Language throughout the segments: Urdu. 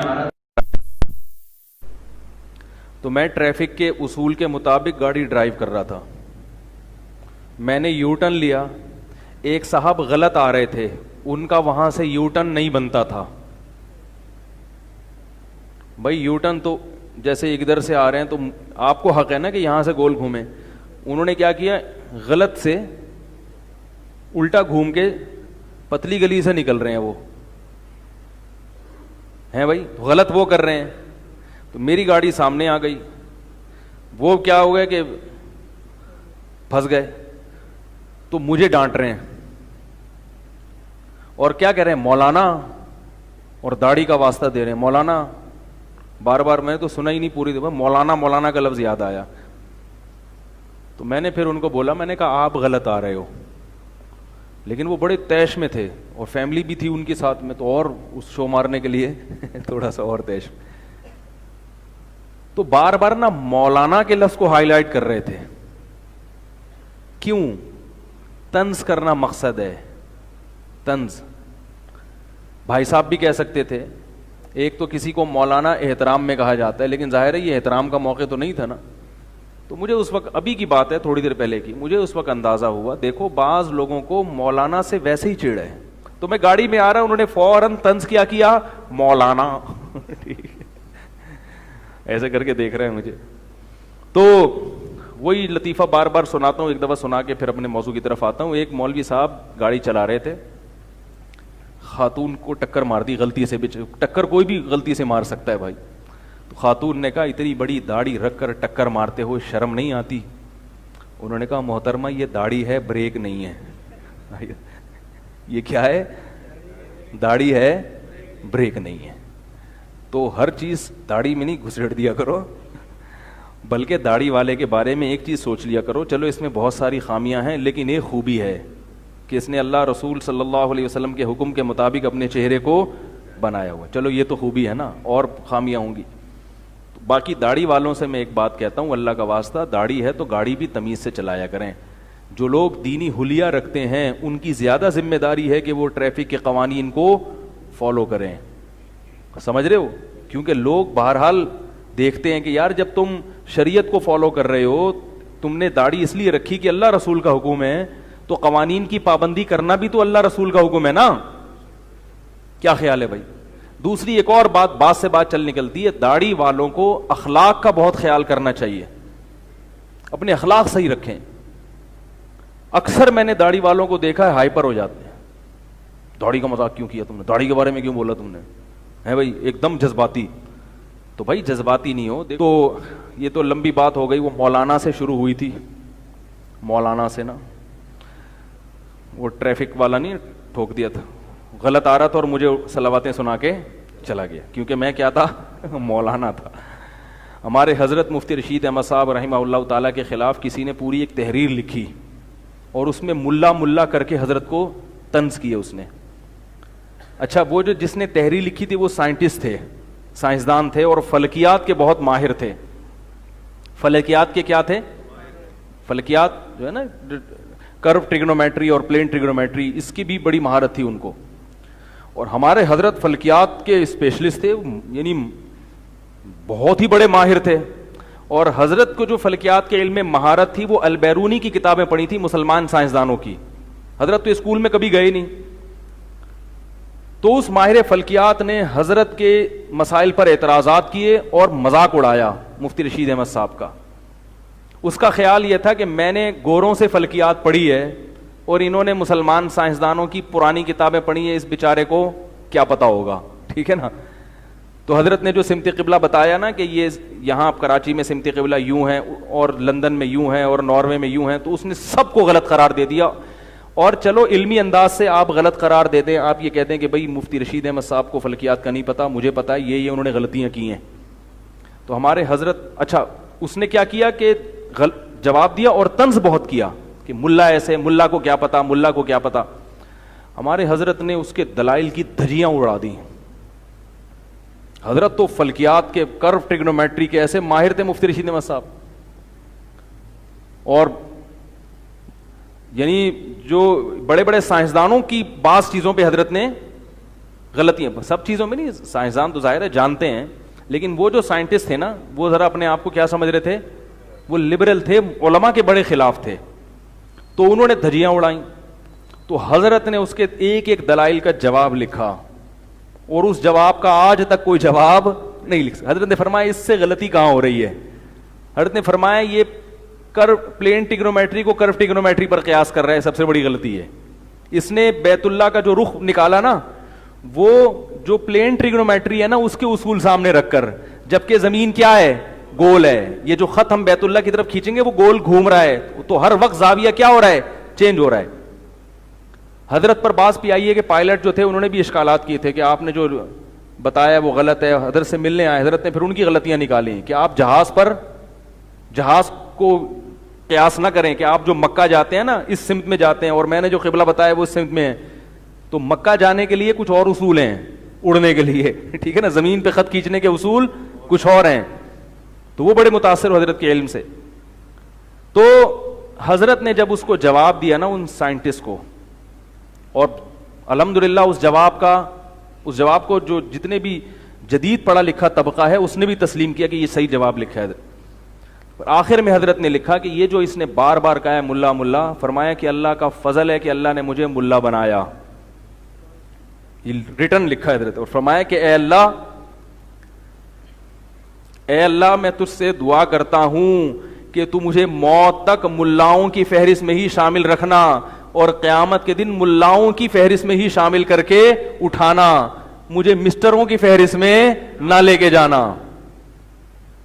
آ رہا تو میں ٹریفک کے اصول کے مطابق گاڑی ڈرائیو کر رہا تھا. میں نے یو ٹرن لیا, ایک صاحب غلط آ رہے تھے, ان کا وہاں سے یو ٹرن نہیں بنتا تھا. بھائی یو ٹرن تو جیسے ادھر سے آ رہے ہیں تو آپ کو حق ہے نا کہ یہاں سے گول گھومیں. انہوں نے کیا کیا, غلط سے الٹا گھوم کے پتلی گلی سے نکل رہے ہیں. وہ ہیں بھائی, غلط وہ کر رہے ہیں. تو میری گاڑی سامنے آ گئی, وہ کیا ہو گیا کہ پھنس گئے, تو مجھے ڈانٹ رہے ہیں اور کیا کہہ رہے ہیں, مولانا, اور داڑھی کا واسطہ دے رہے ہیں, مولانا. بار بار میں نے تو سنا ہی نہیں پوری دفعہ, مولانا مولانا کا لفظ یاد آیا. تو میں نے پھر ان کو بولا, میں نے کہا آپ غلط آ رہے ہو. لیکن وہ بڑے تیش میں تھے اور فیملی بھی تھی ان کے ساتھ میں, تو اور اس شو مارنے کے لیے تھوڑا سا اور تیش. تو بار بار نا مولانا کے لفظ کو ہائی لائٹ کر رہے تھے. کیوں؟ طنز کرنا مقصد ہے, طنز. بھائی صاحب بھی کہہ سکتے تھے. ایک تو کسی کو مولانا احترام میں کہا جاتا ہے, لیکن ظاہر ہے یہ احترام کا موقع تو نہیں تھا نا. تو مجھے اس وقت, ابھی کی بات ہے تھوڑی دیر پہلے کی, مجھے اس وقت اندازہ ہوا, دیکھو بعض لوگوں کو مولانا سے ویسے ہی چڑ ہے. تو میں گاڑی میں آ رہا, انہوں نے فوراً طنز کیا مولانا ایسے کر کے دیکھ رہے ہیں مجھے. تو وہی لطیفہ بار بار سناتا ہوں, ایک دفعہ سنا کے پھر اپنے موضوع کی طرف آتا ہوں. ایک مولوی صاحب گاڑی چلا رہے تھے, خاتون کو ٹکر مار دی غلطی سے. ٹکر کوئی بھی غلطی سے مار سکتا ہے بھائی. تو خاتون نے کہا, اتنی بڑی داڑھی رکھ کر ٹکر مارتے ہو, شرم نہیں آتی؟ انہوں نے کہا, محترمہ یہ داڑھی ہے, بریک نہیں ہے. یہ کیا ہے؟ داڑھی ہے, بریک نہیں ہے. تو ہر چیز داڑھی میں نہیں گھسیٹ دیا کرو, بلکہ داڑھی والے کے بارے میں ایک چیز سوچ لیا کرو, چلو اس میں بہت ساری خامیاں ہیں, لیکن ایک خوبی ہے کہ اس نے اللہ رسول صلی اللہ علیہ وسلم کے حکم کے مطابق اپنے چہرے کو بنایا ہوا. چلو یہ تو خوبی ہے نا, اور خامیاں ہوں گی. باقی داڑھی والوں سے میں ایک بات کہتا ہوں, اللہ کا واسطہ, داڑھی ہے تو گاڑی بھی تمیز سے چلایا کریں. جو لوگ دینی حلیہ رکھتے ہیں ان کی زیادہ ذمہ داری ہے کہ وہ ٹریفک کے قوانین کو فالو کریں. سمجھ رہے ہو؟ کیونکہ لوگ بہرحال دیکھتے ہیں کہ یار جب تم شریعت کو فالو کر رہے ہو, تم نے داڑھی اس لیے رکھی کہ اللہ رسول کا حکم ہے, تو قوانین کی پابندی کرنا بھی تو اللہ رسول کا حکم ہے نا. کیا خیال ہے بھائی؟ دوسری ایک اور بات سے بات چل نکلتی ہے, داڑھی والوں کو اخلاق کا بہت خیال کرنا چاہیے, اپنے اخلاق صحیح رکھیں. اکثر میں نے داڑھی والوں کو دیکھا ہے ہائپر ہو جاتے ہیں. داڑھی کا مذاق کیوں کیا تم نے, داڑھی کے بارے میں کیوں بولا تم نے, ہے بھائی ایک دم جذباتی. تو بھائی جذباتی نہیں ہو. تو یہ تو لمبی بات ہو گئی, وہ مولانا سے شروع ہوئی تھی. مولانا سے نا وہ ٹریفک والا نہیں ٹھوک دیا تھا, غلط آ رہا تھا اور مجھے صلواتیں سنا کے چلا گیا, کیونکہ میں کیا تھا, مولانا تھا. ہمارے حضرت مفتی رشید احمد صاحب رحمہ اللہ تعالیٰ کے خلاف کسی نے پوری ایک تحریر لکھی اور اس میں ملا کر کے حضرت کو طنز کیے اس نے. اچھا, وہ جو جس نے تحریر لکھی تھی وہ سائنٹسٹ تھے, سائنسدان تھے, اور فلکیات کے بہت ماہر تھے. فلکیات کے کیا تھے؟ فلکیات جو ہے نا, کرو ٹریگنومیٹری اور پلین ٹریگنومیٹری, اس کی بھی بڑی مہارت تھی ان کو. اور ہمارے حضرت فلکیات کے اسپیشلسٹ تھے, یعنی بہت ہی بڑے ماہر تھے. اور حضرت کو جو فلکیات کے علم میں مہارت تھی وہ البیرونی کی کتابیں پڑھی تھی مسلمان سائنسدانوں کی. حضرت تو اسکول میں کبھی گئے نہیں. تو اس ماہر فلکیات نے حضرت کے مسائل پر اعتراضات کیے اور مذاق اڑایا مفتی رشید احمد صاحب کا. اس کا خیال یہ تھا کہ میں نے گوروں سے فلکیات پڑھی ہے اور انہوں نے مسلمان سائنسدانوں کی پرانی کتابیں پڑھی ہیں, اس بیچارے کو کیا پتا ہوگا. ٹھیک ہے نا. تو حضرت نے جو سمت قبلہ بتایا نا کہ یہ یہاں کراچی میں سمت قبلہ یوں ہے اور لندن میں یوں ہے اور ناروے میں یوں ہے, تو اس نے سب کو غلط قرار دے دیا. اور چلو علمی انداز سے آپ غلط قرار دے دیں, آپ یہ کہتے ہیں کہ بھئی مفتی رشید احمد صاحب کو فلکیات کا نہیں پتا, مجھے پتا ہے یہ انہوں نے غلطیاں کی ہیں. تو ہمارے حضرت, اچھا اس نے کیا کیا کہ جواب دیا اور طنز بہت کیا کہ ملا ایسے, ملا کو کیا پتا, ملا کو کیا پتا. ہمارے حضرت نے اس کے دلائل کی دھجیاں اڑا دی. حضرت تو فلکیات کے, کرو ٹریگنومیٹری کے ایسے ماہر تھے مفتی رشید احمد صاحب. اور یعنی جو بڑے بڑے سائنسدانوں کی بعض چیزوں پہ حضرت نے غلطیاں سب چیزوں میں نہیں, سائنسدان تو ظاہر ہے جانتے ہیں, لیکن وہ جو سائنٹسٹ تھے نا وہ ذرا اپنے آپ کو کیا سمجھ رہے تھے, وہ لبرل تھے, علماء کے بڑے خلاف تھے, تو انہوں نے دھجیاں اڑائیں. تو حضرت نے اس کے ایک ایک دلائل کا جواب لکھا, اور اس جواب کا آج تک کوئی جواب نہیں لکھ سکا. حضرت نے فرمایا اس سے غلطی کہاں ہو رہی ہے. حضرت نے فرمایا یہ پلین ٹیگنومیٹری کو کرو ٹیگنومیٹری پر قیاس کر رہا ہے, سب سے بڑی غلطی ہے. اس نے بیت اللہ کا جو رخ نکالا نا, وہ جو پلین ٹریگنومیٹری ہے نا اس کے اصول سامنے رکھ کر, جبکہ زمین کیا ہے, گول ہے. یہ جو خط ہم بیت اللہ کی طرف کھینچیں گے وہ گول گھوم رہا ہے, تو ہر وقت زاویہ کیا ہو رہا ہے, چینج ہو رہا ہے. حضرت پر باز پہ آئی ہے کہ پائلٹ جو تھے انہوں نے بھی اشکالات کیے تھے کہ آپ نے جو بتایا وہ غلط ہے. حضرت سے ملنے آئے, حضرت نے پھر ان کی غلطیاں نکالی کہ آپ جہاز کو قیاس نہ کریں کہ آپ جو مکہ جاتے ہیں نا اس سمت میں جاتے ہیں, اور میں نے جو قبلہ بتایا وہ اس سمت میں ہے. تو مکہ جانے کے لیے کچھ اور اصول ہیں, اڑنے کے لیے, ٹھیک ہے نا, زمین پہ خط کھینچنے کے اصول کچھ اور ہیں. تو وہ بڑے متاثر حضرت کے علم سے. تو حضرت نے جب اس کو جواب دیا نا ان سائنٹسٹ کو, اور الحمدللہ اس جواب کو جو جتنے بھی جدید پڑھا لکھا طبقہ ہے اس نے بھی تسلیم کیا کہ یہ صحیح جواب لکھا ہے. آخر میں حضرت نے لکھا کہ یہ جو اس نے بار بار کہا ہے ملا ملا, فرمایا کہ اللہ کا فضل ہے کہ اللہ نے مجھے ملا بنایا. یہ ریٹن لکھا ہے حضرت, اور فرمایا کہ اے اللہ میں تجھ سے دعا کرتا ہوں کہ تو مجھے موت تک ملاؤں کی فہرست میں ہی شامل رکھنا, اور قیامت کے دن ملاؤں کی فہرست میں ہی شامل کر کے اٹھانا, مجھے مسٹروں کی فہرست میں نہ لے کے جانا.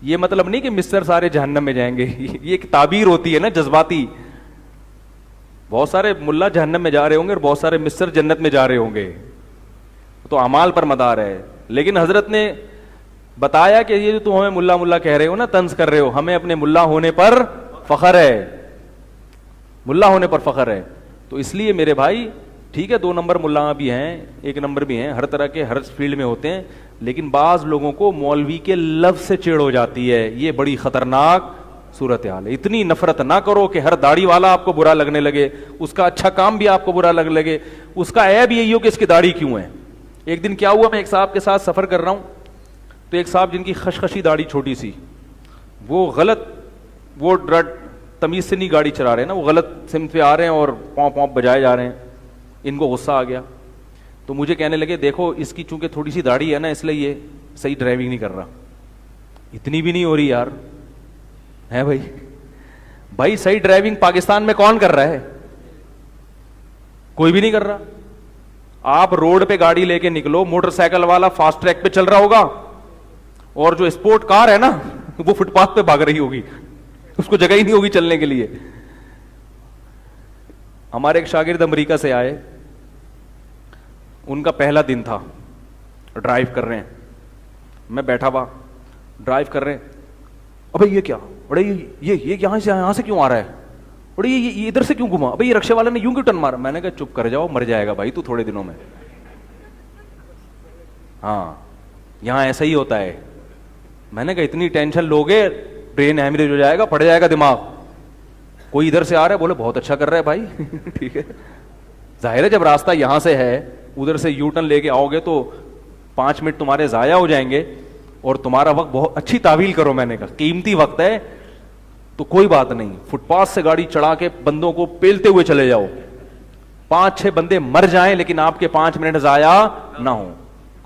یہ مطلب نہیں کہ مسٹر سارے جہنم میں جائیں گے, یہ ایک تعبیر ہوتی ہے نا جذباتی. بہت سارے ملا جہنم میں جا رہے ہوں گے اور بہت سارے مسٹر جنت میں جا رہے ہوں گے, تو اعمال پر مدار ہے. لیکن حضرت نے بتایا کہ یہ جو تم ہمیں ملا ملا کہہ رہے ہو نا, طنز کر رہے ہو, ہمیں اپنے ملا ہونے پر فخر ہے, ملا ہونے پر فخر ہے. تو اس لیے میرے بھائی ٹھیک ہے 2 نمبر ملا بھی ہیں, 1 نمبر بھی ہیں, ہر طرح کے ہر فیلڈ میں ہوتے ہیں, لیکن بعض لوگوں کو مولوی کے لفظ سے چڑ ہو جاتی ہے. یہ بڑی خطرناک صورتحال ہے. اتنی نفرت نہ کرو کہ ہر داڑھی والا آپ کو برا لگنے لگے, اس کا اچھا کام بھی آپ کو برا لگنے لگے, اس کا عیب یہی ہو کہ اس کی داڑھی کیوں ہے. ایک دن کیا ہوا, میں ایک صاحب کے ساتھ سفر کر رہا ہوں, تو ایک صاحب جن کی خشخشی داڑھی چھوٹی سی, وہ تمیز سے نہیں گاڑی چلا رہے نا, وہ غلط سمت پہ آ رہے ہیں اور پونپ بجائے جا رہے ہیں. ان کو غصہ آ گیا, تو مجھے کہنے لگے دیکھو اس کی چونکہ تھوڑی سی داڑھی ہے نا اس لیے یہ صحیح ڈرائیونگ نہیں کر رہا. اتنی بھی نہیں ہو رہی یار, ہے بھائی صحیح ڈرائیونگ پاکستان میں کون کر رہا ہے, کوئی بھی نہیں کر رہا. آپ روڈ پہ گاڑی لے کے نکلو, موٹر سائیکل والا فاسٹ ٹریک پہ چل رہا ہوگا, اور جو اسپورٹ کار ہے نا وہ فٹ پاتھ پہ بھاگ رہی ہوگی, اس کو جگہ ہی نہیں ہوگی چلنے کے لیے. ہمارے ایک شاگرد امریکہ سے آئے, ان کا پہلا دن تھا, ڈرائیو کر رہے ہیں, میں بیٹھا ہوا, ڈرائیو کر رہے ہیں, ابے یہ کیا, بڑے یہ یہاں سے کیوں آ رہا ہے, بڑے یہ ادھر سے کیوں گھما, ابے یہ رکشے والے نے یوں کیوں ٹرن مارا. میں نے کہا چپ کر جاؤ, مر جائے گا بھائی تو تھوڑے دنوں میں. ہاں یہاں ایسا ہی ہوتا ہے. میں نے کہا اتنی ٹینشن لوگے برین ہیمریج ہو جائے گا, پھٹ جائے گا دماغ. کوئی ادھر سے آ رہا ہے, بولے بہت اچھا کر رہا ہے بھائی ٹھیک ہے. ظاہر ہے جب راستہ یہاں سے ہے, ادھر سے یو ٹرن لے کے آؤ گے تو 5 منٹ تمہارے ضائع ہو جائیں گے, اور تمہارا وقت بہت اچھی تعویل کرو. میں نے کہا قیمتی وقت ہے تو کوئی بات نہیں, فٹ پاتھ سے گاڑی چڑھا کے بندوں کو پیلتے ہوئے چلے جاؤ, 5-6 بندے مر جائیں لیکن آپ کے 5 منٹ ضائع نہ ہو,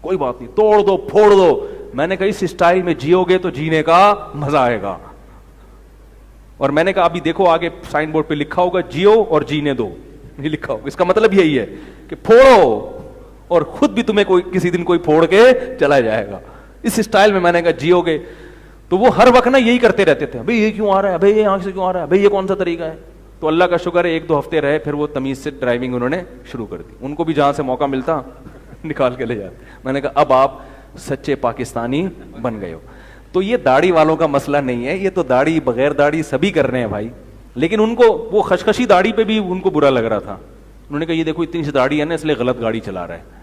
کوئی بات نہیں, توڑ دو پھوڑ دو. میں نے کہا اس اسٹائل میں جیو گے تو جینے کا مزہ آئے گا. اور میں نے کہا ابھی دیکھو آگے سائن بورڈ پہ لکھا ہوگا جیو اور جینے دو, نہیں لکھا ہوگا. اس کا مطلب یہی ہے کہ پھوڑو, اور خود بھی تمہیں کسی دن کوئی پھوڑ کے چلا جائے گا. اس اسٹائل میں نے کہا جیو گے. تو وہ ہر وقت نا یہی کرتے رہتے تھے, بھئی یہ کیوں آ رہا ہے, بھئی یہ آنکھ سے کیوں آ رہا ہے, بھئی یہ کون سا طریقہ ہے. تو اللہ کا شکر ہے 1-2 ہفتے رہے, پھر وہ تمیز سے ڈرائیونگ انہوں نے شروع کر دی. ان کو بھی جہاں سے موقع ملتا نکال کے لے جاتے. میں نے کہا اب آپ سچے پاکستانی بن گئے ہو. تو یہ داڑھی والوں کا مسئلہ نہیں ہے, یہ تو داڑھی بغیر داڑھی سبھی کر رہے ہیں بھائی. لیکن ان کو وہ خشخشی داڑھی پہ بھی ان کو برا لگ رہا تھا. انہوں نے کہا یہ دیکھو اتنی سی داڑھی ہے نا اس لیے غلط گاڑی چلا رہا ہے.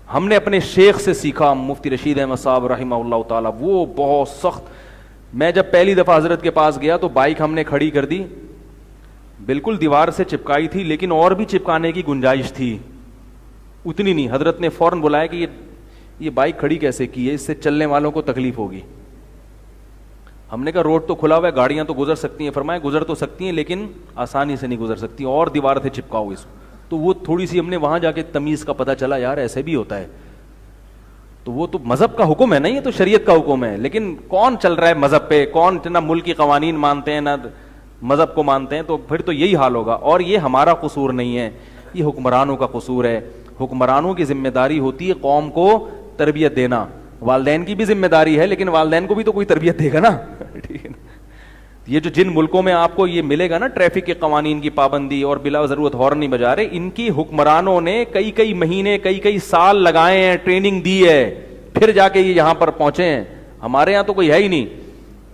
ہم نے اپنے شیخ سے سیکھا, مفتی رشید احمد صاحب رحمہ اللہ تعالیٰ, وہ بہت سخت. میں جب پہلی دفعہ حضرت کے پاس گیا تو بائک ہم نے کھڑی کر دی, بالکل دیوار سے چپکائی تھی, لیکن اور بھی چپکانے کی گنجائش تھی. اتنی نہیں. حضرت نے فوراً بلایا کہ یہ بائک کھڑی کیسے کی ہے, اس سے چلنے والوں کو تکلیف ہوگی. ہم نے کہا روڈ تو کھلا ہوا ہے, گاڑیاں تو گزر سکتی ہیں. فرمایا گزر تو سکتی ہیں لیکن آسانی سے نہیں گزر سکتی, اور دیوار سے چپکاؤ اس. تو وہ تھوڑی سی ہم نے وہاں جا کے تمیز کا پتہ چلا, یار ایسے بھی ہوتا ہے. تو وہ تو مذہب کا حکم ہے نا, یہ تو شریعت کا حکم ہے, لیکن کون چل رہا ہے مذہب پہ, کون نہ ملک کی قوانین مانتے ہیں نہ مذہب کو مانتے ہیں. تو پھر تو یہی حال ہوگا. اور یہ ہمارا قصور نہیں ہے, یہ حکمرانوں کا قصور ہے. حکمرانوں کی ذمہ داری ہوتی ہے قوم کو تربیت دینا. والدین کی بھی ذمہ داری ہے, لیکن والدین کو بھی تو کوئی تربیت دے گا نا. ٹھیک ہے نا. یہ جو جن ملکوں میں آپ کو یہ ملے گا نا ٹریفک کے قوانین کی پابندی اور بلا ضرورت ہارن نہیں بجا رہے, ان کی حکمرانوں نے کئی مہینے کئی سال لگائے ہیں, ٹریننگ دی ہے, پھر جا کے یہ یہاں پر پہنچے ہیں. ہمارے یہاں تو کوئی ہے ہی نہیں,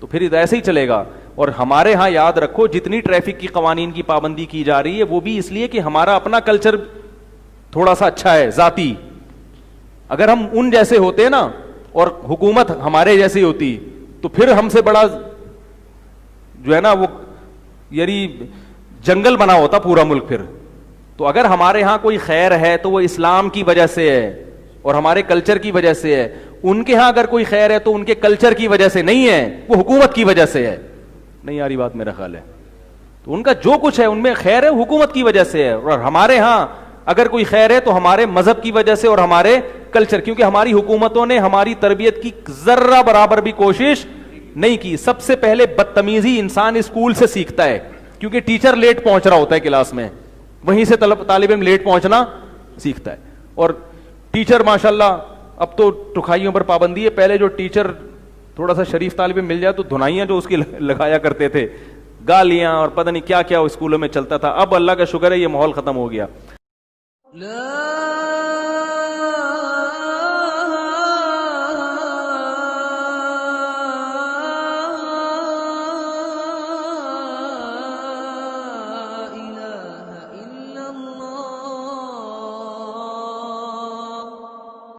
تو پھر ایسے ہی چلے گا. اور ہمارے ہاں یاد رکھو جتنی ٹریفک کی قوانین کی پابندی کی جا رہی ہے وہ بھی اس لیے کہ ہمارا اپنا کلچر تھوڑا سا اچھا ہے ذاتی. اگر ہم ان جیسے ہوتے نا اور حکومت ہمارے جیسی ہوتی تو پھر ہم سے بڑا جو ہے نا وہ یعنی جنگل بنا ہوتا پورا ملک پھر. تو اگر ہمارے ہاں کوئی خیر ہے تو وہ اسلام کی وجہ سے ہے اور ہمارے کلچر کی وجہ سے ہے. ان کے ہاں اگر کوئی خیر ہے تو ان کے کلچر کی وجہ سے نہیں ہے, وہ حکومت کی وجہ سے ہے. نہیں آ رہی بات میرا خیال ہے. تو ان کا جو کچھ ہے ان میں خیر ہے حکومت کی وجہ سے ہے, اور ہمارے ہاں اگر کوئی خیر ہے تو ہمارے مذہب کی وجہ سے اور ہمارے کلچر, کیونکہ ہماری حکومتوں نے ہماری تربیت کی ذرہ برابر بھی کوشش نہیں کی. سب سے پہلے بدتمیزی انسان اسکول سے سیکھتا ہے, کیونکہ ٹیچر لیٹ پہنچ رہا ہوتا ہے کلاس میں, وہیں سے طالب علم لیٹ پہنچنا سیکھتا ہے. اور ٹیچر ماشاءاللہ اب تو ٹکھائیوں پر پابندی ہے, پہلے جو ٹیچر تھوڑا سا شریف طالب علم مل جائے تو دھنائیاں جو اس کی لگایا کرتے تھے, گالیاں اور پتہ نہیں کیا کیا اسکولوں میں چلتا تھا. اب اللہ کا شکر ہے یہ ماحول ختم ہو گیا.